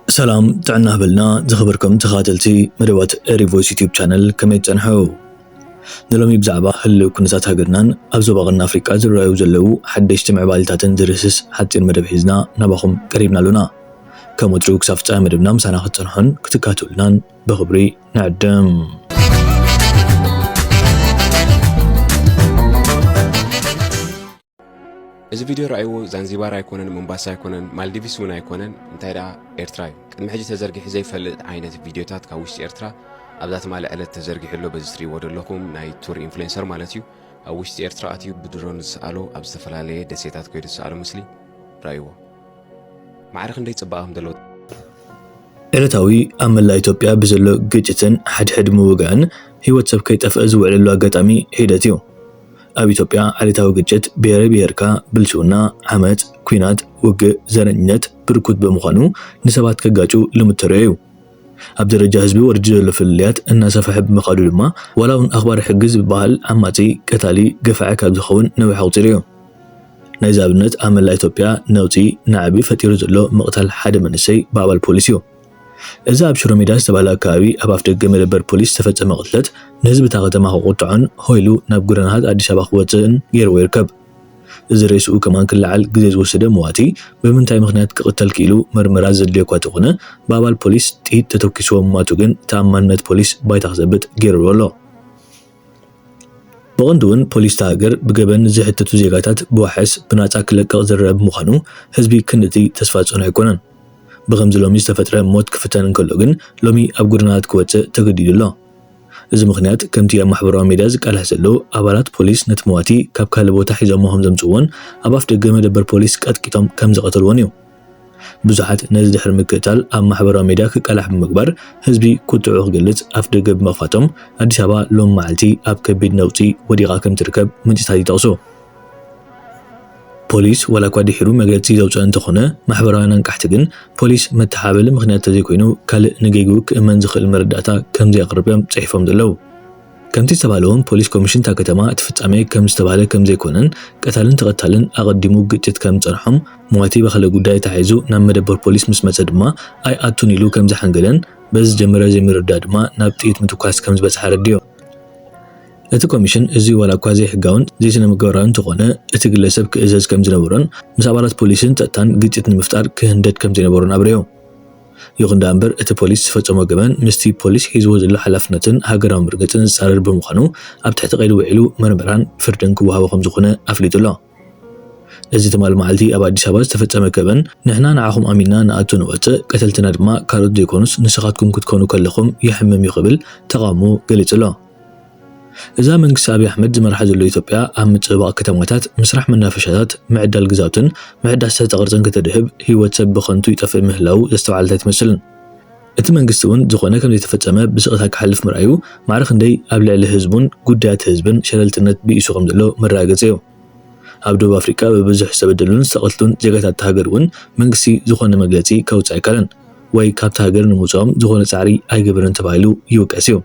سلام تعنا هبلنا زخبركم تخاتلتي مدوات ريفويس يوتيوب channel كمي تنحو نلومي بزعبا هلو كنزات هاقرنان أبزو باغن أفريقيا زرايو زلو حد يجتمع بالتاتن درسس حتى المدب حيزنا نباخم قريبنا لنا كمدروك سافتا مدبنا مسانا خطنحن كتكاتو لنان بخبري نعدم إذا فيديو رأيو زنزبار يكونن مومباسا يكونن مالديفز ونا يكونن انتايدا إيرترا قد حاجة تزرقي زي فل عينة فيديوهات كاوش إيرترا أبدات مال ألت تزرقي حلو بزري ودر لكم ناي تور إنفلونسر مالتيو أوش إيرترا أتيو بدرون سألو أبستفل عليه دسيتات كويد سألو مسلي رأيو معرخ ندي تصباهم دلوت إلتاوي أملا إثيوبيا بزلو جيجتن حد موغان هي واتساب كيت أفأزو على اللواقاتامي هيداتيو أب إثيوبيا عليتاو جيجت بيركا بلشونا عمت كوينات وق زرنيت بركوت بمخانو نسبات كجاجو لمتريو أب درجة حزبي ورجل فليات الناس فحب مقالو لما ولا أخبار حجز ببال عماتي كتالي قفعك بزخون نوي حوطيريو نايزابنت أملا إثيوبيا نوتي نعبي فتيرو زلو مقتل حد منسي بابا البوليسيو إذا أبشرو ميداس تبالا كاوي أباف دقم لبر بوليس تفتح مقتلت نهزب تاغتما قطعن هويلو نابقرانهات أديس أباخ واتن يرو يركب إذا رئيسو كمان كالعال قديز وسده مواتي بمنتاي مخنات كقتل كيلو مرمرات زدليو كواتقنا بابا البوليس تيد تتوكيسو مواتوغن تأمانات بوليس باي تغزبت يرو الله بغندون بوليس تاغر بقبن زحتتو زيغاتات بوحس بناتاك لقاق زرب مخانو هزبي كندتي تسفاتسون عيكونن بغمز لومي استفترة موت كفتان كلوغن لومي أب قرنات كواتة تقديد الله إذا مخنات كمتي محبروا ميداز قالها سلو أبالات بوليس نتمواتي كاب كالبو تحيزا موهم زمزوون أباف دقم دبر بوليس كتكتم كمز قتلوانيو بزحات نزد حرم القتال أم محبروا ميداك قالح بمقبر هزبي كتعوغ قلت أف دقب مغفاتهم أدي سابا لوم معلتي أب كبيد نوتي وديغا كم تركب مجتادي تغسو بوليس ولا كوادي حيرو مغلتي زوجة انتخونه محبرانا نكحتقن بوليس متحابل مغنيات تزيكوينو كال نجيقو كأمان زخل المرداتا كم زي أقربهم صحيفهم دلو كمتي استبالهم بوليس كوميشن تا كتما اتفتعمي كم استباله كم زيكونن قتالن تقتالن أقدمو قجت كم ترحم مواتي بخلا قداي تحيزو نام مدبر بوليس مسمسة دما أي آتونيلو كم زحنقلن بز جمرا زي مردا دما نابتيت متوكاس كم زبس حارديو እቲ ኮሚሽን እዚ ወላ እኳ ዘይሕጋውን ዘይስነ ምግባራውን እንተኾነ እቲ ግለሰብ ክእዘዝ ከም ዝነበሮን ምስ ኣባላት ፖሊስን ፀጥታን ግጭት ንምፍጣር ክህንደድ ከም ዘይነበሮን ኣብርዮ ይኹን እምበር እቲ ፖሊስ ዝፈፀሞ ገበን ምስቲ ፖሊስ ሒዝዎ ዘሎ ሓላፍነትን ሃገራዊ ምርግፅን ዝፃረር ብምዃኑ ኣብ ትሕቲ ቀይዲ ውዒሉ መርመራን ፍርድን ክወሃቦ ከም ዝኾነ ኣፍሊጡ ኣሎ እዚ ትማል መዓልቲ ኣብ ኣዲስ ኣበባ ዝተፈፀመ ገበን ንሕና ንዓኹም ኣሚንና ንኣቱ ንወፅእ ቀተልትና ድማ ካልኦት ዘይኮኑስ ንስኻትኩም ክትኮኑ ከለኹም ይሕምም እዩ ክብል ተቃውሞ ገሊጹ ኣሎ إذا من كسابي أحمد مرحلة زلو إثيوبيا أهم تبقى كتموتات مسرح من نافشات معدل الجزاوتن معدل ستغرزن كتدهب هي واتساب بخنتو يتفق مهلاو استوعالتات مثلا اتمن قستون زخونا كم يتفتسما بسقطها كحلف مرأيو معرخ ندي أبلع لهزبون قدات هزبن شلالتنت بيسو غمدلو مراقزيو عبدو بافريكا ببزح سبدلون استقلتون زيغاتات تهاجرون من قسي زخونا مقلاتي كوت عيكالن واي كاب تهاجر نموزام زخونا سعري أي قبرن تبايلو يوكاسيو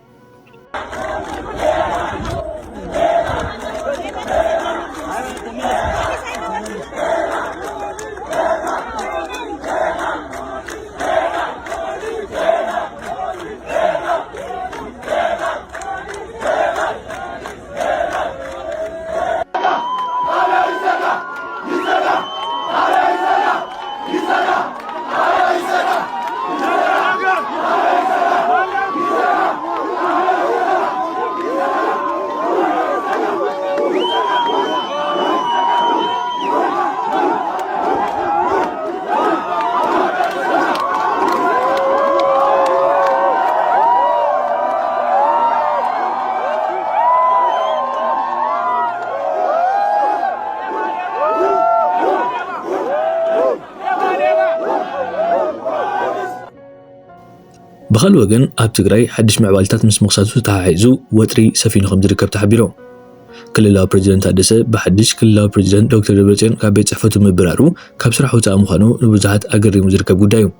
بخل وجن أب تجري حدش معبالتات مس مقصدو تحيزو وتري سفينة خم دركب تحبيرو كل لا بريزيدنت هدسة بحدش كل لا بريزيدنت دكتور دبرتين كابيت صحفته مبرارو كبسرحو تأمخانو نبزحات أجري مزركب قدايو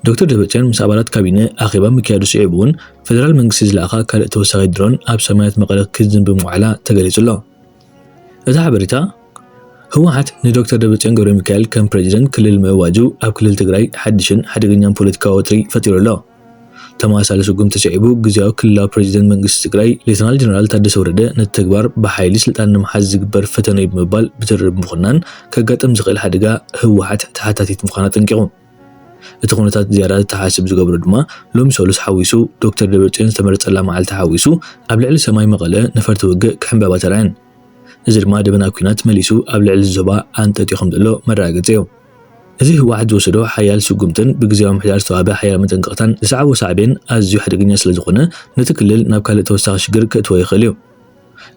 دكتور دبرتين مسابقات كابينة أخيبا مكيادو سيبون فدرال منقسز لأخا كالت توسعي درون أب سمايات مقالة كذن بمعلا تقليز الله إذا حبرتا ህወሓት ንዶክተር ደብረጽዮን ገብረ ሚካኤል ከም ፕሬዚደንት ክልል ምእዋጁ ኣብ ክልል ትግራይ ሓድሽን ሓደገኛን ፖለቲካዊ ወጥሪ ፈጢሩ ኣሎ። ተመሳሳሊ ስጉም ተሰዒቡ ግዜያዊ ክልላዊ ፕሬዚደንት መንግስቲ ትግራይ ሌተናል ጀነራል ታደሰ ወረደ ነቲ ተግባር ብሓይሊ ስልጣን ንምሓዝ ዝግበር ፈተነ እዩ ብምባል ብትርብ ምኹናን ከጋጥም ዝኽእል ሓደጋ ህወሓት ተሓታቲት ምዃና ጠንቂቑ። እቲ ኩነታት ዝያዳ ተሓስብ ዝገብሮ ድማ ሎሚ ሰሉስ ሓዊሱ ዶክተር ደብረጽዮን ዝተመረፀላ መዓልቲ ሓዊሱ ኣብ ልዕሊ ሰማይ መቐለ ነፈርቲ ውግእ ክሕንበባ ተራእየን። እዚ ድማ ደበና ኩናት መሊሱ ኣብ ልዕሊ ዞባ ኣንጠጢኹም ዘሎ መረጋገፂ እዩ። እዚ ህወሓት ዝወሰዶ ሓያል ስጉምትን ብግዜያዊ ምሕዳር ዝተዋህበ ሓያል መጠንቀቕታን ዝሰዓቦ ሳዕቤን ኣዝዩ ሓደገኛ ስለ ዝኾነ ነቲ ክልል ናብ ካልእ ተወሳኺ ሽግር ከእትዎ ይኽእል እዩ።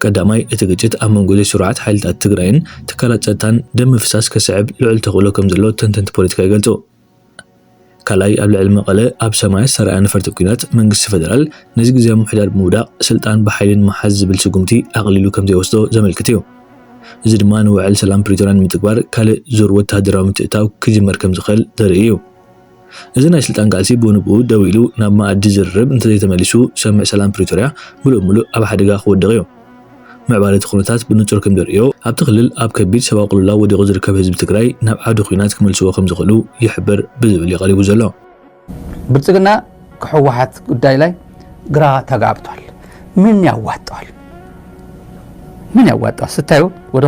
ቀዳማይ እቲ ግጭት ኣብ መንጎ ዘይስሩዓት ሓይልታት ትግራይን ትካላት ጸጥታን ደም ምፍሳስ ከስዕብ ልዑል ተኽእሎ ከም ዘሎ ተንተንቲ ፖለቲካ ይገልጹ። ካልኣይ ኣብ ልዕሊ መቐለ ኣብ ሰማይ ዝተረኣየ ነፈርቲ ኩናት መንግስቲ ፌደራል ነዚ ግዜያዊ ምሕዳር ብምውዳቕ ስልጣን ብሓይልን መሓዝ ዝብል ስጉምቲ ኣቕሊሉ ከም ዘይወስዶ ዘመልክት እዩ። እዚ ድማ ንውዕል ሰላም ፕሪቶርያ ንምትግባር ካልእ ዙር ወተሃደራዊ ምትእታው ክጅመር ከም ዝኽእል ዘርኢ እዩ። እዚ ናይ ስልጣን ቃልሲ ብንብኡ ደው ኢሉ ናብ ማኣዲ ዝርርብ እንተዘይተመሊሱ ሰምዕ ሰላም ፕሪቶርያ ሙሉእ ኣብ ሓደጋ ክወድቕ እዩ። ምዕባለ እቲ ኩነታት ብንጹር ከም ዘርእዮ ኣብቲ ክልል ኣብ ከቢድ ሰብኣዊ ቅልውላው ወዲቑ ዝርከብ ህዝቢ ትግራይ ናብ ዓውዲ ኩናት ክመልስዎ ከም ዝኽእሉ ይሕብር ብዝብል ይቐሪቡ ዘሎ። ብልጽግና ከህወሓት ጉዳይ ላይ ግራ ተጋብቷል። ምን ያዋጣዋል ስታዩ ወደ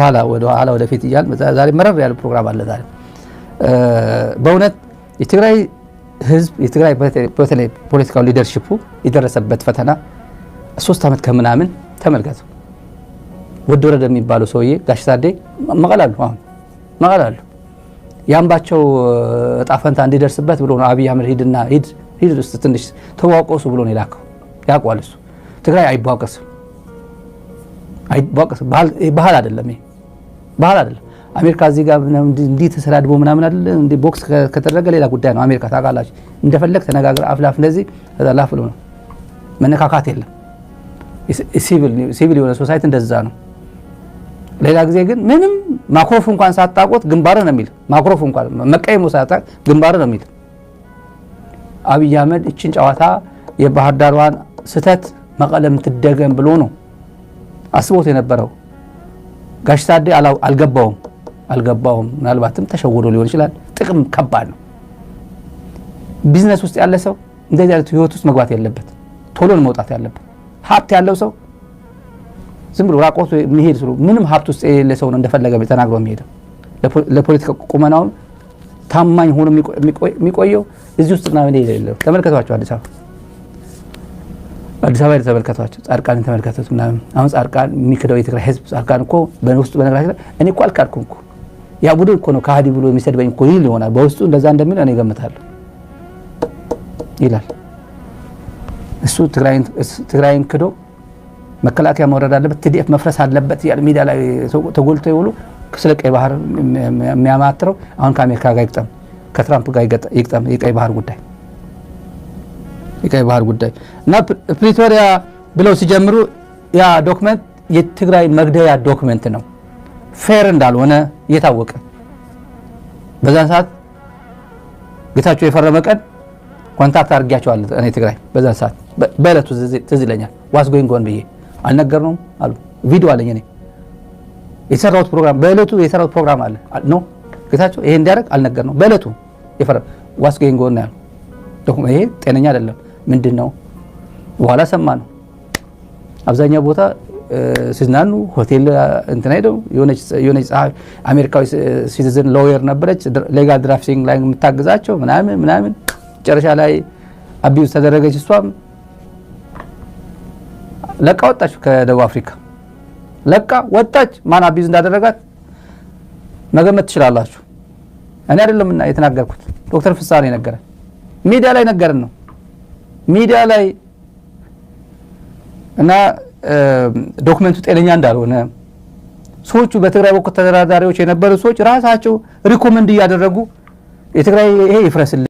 ኋላ ወደፊት እያል ዛሬ መረር ያለ ፕሮግራም አለ። ዛሬ በእውነት የትግራይ ህዝብ የትግራይ በተለይ ፖለቲካል ሊደርሺፑ የደረሰበት ፈተና 3 ዓመት ከምናምን ተመልከቱ። ወደ ወረደ የሚባለው ሰውዬ ጋሽ ታዴ መቀላሉ ያምባቸው እጣ ፈንታ እንዲደርስበት ብሎ ነው አብይ አህመድ ሂድ ውስጥ ትንሽ ተዋቆሱ ብሎ ነው የላከው። ያውቀዋል እሱ ትግራይ አይቧቀስም ባህል አይደለም። አሜሪካ እዚህ ጋር እንዲህ ተሰዳድቦ ምናምን አይደለ እንዲህ ቦክስ ከተደረገ ሌላ ጉዳይ ነው። አሜሪካ ታውቃላችሁ እንደፈለግ ተነጋግረ አፍላፍ እንደዚህ ተላፍ ብሎ ነው መነካካት የለም። ሲቪል የሆነ ሶሳይቲ እንደዛ ነው። ሌላ ጊዜ ግን ምንም ማክሮፍ እንኳን ሳታቆት ግንባር ነው የሚል ማክሮፍ እንኳን መቀየሙ ሳታቅ ግንባር ነው የሚል አብይ አህመድ እቺን ጨዋታ የባህር ዳርዋን ስተት መቀለም ትደገም ብሎ ነው አስቦት የነበረው። ጋሽ ታዴ አልገባውም። ምናልባትም ተሸውዶ ሊሆን ይችላል። ጥቅም ከባድ ነው። ቢዝነስ ውስጥ ያለ ሰው እንደዚህ አይነት ህይወት ውስጥ መግባት የለበት። ቶሎ ነው መውጣት ያለበት። ሀብት ያለው ሰው ዝም ብሎ ራቆቱ የሚሄድ ሰው ምንም ሀብት ውስጥ የሌለ ሰው ነው እንደፈለገ ተናግሮ የሚሄደው። ለፖለቲካ ቁመናው ታማኝ ሆኖ የሚቆየው እዚህ ውስጥ ነው የሌለው። ተመልከቷቸው አዲስ አበባ ተመልከቷቸው። ጻድቃን ተመልከቱት ምናምን። አሁን ጻድቃን የሚክደው የትግራይ ህዝብ ጻድቃን እኮ በውስጡ በነገራችን እኔ እኮ አልካድኩም እኮ ያ ቡድን እኮ ነው ከሃዲ ብሎ የሚሰድበኝ እኮ ይል ይሆናል። በውስጡ እንደዛ እንደሚል እኔ ገምታለሁ ይላል። እሱ ትግራይን ክዶ መከላከያ መውረድ አለበት፣ ቲዲኤፍ መፍረስ አለበት ያለ ሚዲያ ላይ ተጎልቶ ይውሉ ስለ ቀይ ባህር የሚያማትረው አሁን ከአሜሪካ ጋር ይግጠም ከትራምፕ ጋር ይግጠም የቀይ ባህር ጉዳይ እና ፕሪቶሪያ ብለው ሲጀምሩ ያ ዶክመንት የትግራይ መግደያ ዶክመንት ነው። ፌር እንዳልሆነ የታወቀ በዛን ሰዓት ጌታቸው የፈረመ ቀን ኮንታክት አድርጌያቸዋለሁ እኔ ትግራይ በዛን ሰዓት በእለቱ ትዝ ይለኛል። ዋስ ጎይንግ ኦን ብዬ አልነገርነውም አሉ። ቪዲዮ አለኝ እኔ የሰራሁት ፕሮግራም በእለቱ የሰራሁት ፕሮግራም አለ ነው ጌታቸው ይሄ እንዲያደርግ አልነገርነውም። በእለቱ የፈረመ ዋስ ጎይንግ ኦን ነው ዶክመንት። ይሄ ጤነኛ አይደለም ምንድነው? በኋላ ሰማ ነው። አብዛኛው ቦታ ሲዝናኑ ሆቴል እንትን ሄደው የሆነች ጸሐፊ አሜሪካዊ ሲቲዝን ሎየር ነበረች ሌጋል ድራፍቲንግ ላይ የምታግዛቸው ምናምን መጨረሻ ላይ አቢዩዝ ተደረገች። እሷም ለቃ ወጣች ከደቡብ አፍሪካ ለቃ ወጣች። ማን አቢዩዝ እንዳደረጋት መገመት ትችላላችሁ። እኔ አይደለም እና የተናገርኩት ዶክተር ፍስሐ ነው የነገረን። ሚዲያ ላይ ነገርን ነው ሚዲያ ላይ እና ዶክመንቱ ጤነኛ እንዳልሆነ ሰዎቹ በትግራይ በኩል ተደራዳሪዎች የነበሩ ሰዎች ራሳቸው ሪኮመንድ እያደረጉ የትግራይ ይሄ ይፍረስልን